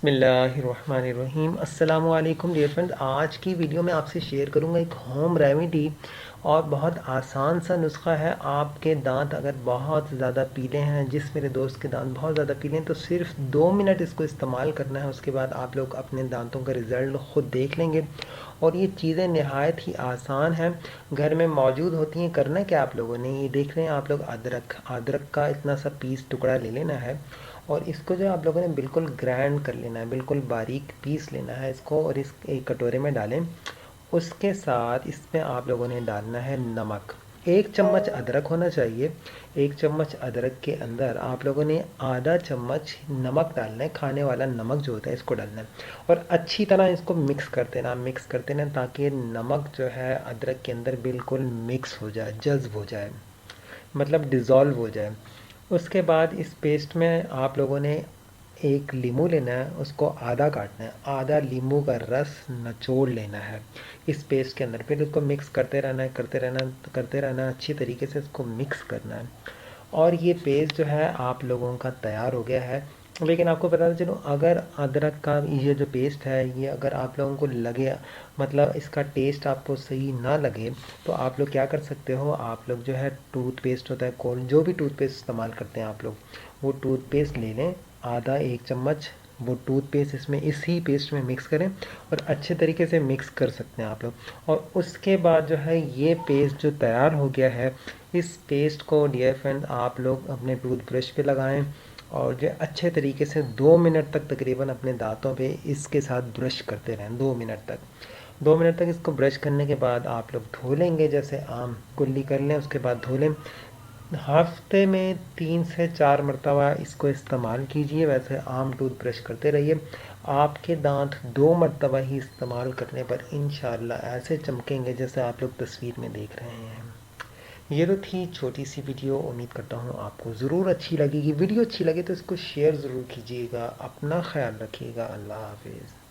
बिस्मिल्लाहिर्रहमानिर्रहीम अस्सलामुअलैकुम dear friends. आज की वीडियो में आपसे शेयर करूंगा एक होम रेमेडी और बहुत आसान सा नुस्खा है। आपके दांत अगर बहुत ज़्यादा पीले हैं, जिस मेरे दोस्त के दांत बहुत ज़्यादा पीले हैं, तो सिर्फ 2 मिनट इसको इस्तेमाल करना है। उसके बाद आप लोग अपने दांतों का रिज़ल्ट खुद देख लेंगे। और ये चीज़ें नहायत ही आसान हैं, घर में मौजूद होती हैं। करना क्या आप लोगों ने, ये देख रहे हैं आप लोग, अदरक का इतना सा पीस टुकड़ा ले लेना है और इसको जो आप लोगों ने बिल्कुल ग्राइंड कर लेना है, बिल्कुल बारीक पीस लेना है इसको और इस एक कटोरे में डालें। उसके साथ इसमें आप लोगों ने डालना है नमक। 1 चम्मच अदरक होना चाहिए। 1 चम्मच अदरक के अंदर आप लोगों ने आधा चम्मच नमक डालना है, खाने वाला नमक जो होता है इसको डालना है। और अच्छी तरह इसको मिक्स करते ना, ताकि नमक जो है अदरक के अंदर बिल्कुल मिक्स हो जाए, जज्ब हो जाए, मतलब डिज़ोल्व हो जाए। उसके बाद इस पेस्ट में आप लोगों ने एक नींबू लेना है, उसको आधा काटना है, आधा नींबू का रस निचोड़ लेना है इस पेस्ट के अंदर। फिर उसको मिक्स करते रहना, अच्छी तरीके से इसको मिक्स करना है। और ये पेस्ट जो है आप लोगों का तैयार हो गया है। लेकिन आपको पता चलो, अगर अदरक का ये जो पेस्ट है, ये अगर आप लोगों को लगे, मतलब इसका टेस्ट आपको सही ना लगे, तो आप लोग क्या कर सकते हो, आप लोग जो है टूथपेस्ट होता है, कौन जो भी टूथपेस्ट इस्तेमाल करते हैं आप लोग, वो टूथपेस्ट ले लें, आधा 1 चम्मच वो टूथपेस्ट इसमें इसी पेस्ट में मिक्स करें और अच्छे तरीके से मिक्स कर सकते हैं आप लोग। और उसके बाद जो है ये पेस्ट जो तैयार हो गया है, इस पेस्ट को डियर फ्रेंड आप लोग अपने टूथब्रश पे लगाएं और जो अच्छे तरीके से 2 मिनट तक तकरीबन अपने दांतों पे इसके साथ ब्रश करते रहें। 2 मिनट तक, 2 मिनट तक इसको ब्रश करने के बाद आप लोग धो लेंगे, जैसे आम कुल्ली कर लें, उसके बाद धो लें। हफ्ते में 3 से 4 मरतबा इसको इस्तेमाल कीजिए। वैसे आम टूथब्रश करते रहिए। आपके दांत 2 मरतबा ही इस्तेमाल करने पर इंशाल्लाह ऐसे चमकेंगे जैसे आप लोग तस्वीर में देख रहे हैं। ये तो थी छोटी सी वीडियो। उम्मीद करता हूँ आपको ज़रूर अच्छी लगेगी। वीडियो अच्छी लगे तो इसको शेयर ज़रूर कीजिएगा। अपना ख्याल रखिएगा। अल्लाह हाफिज़।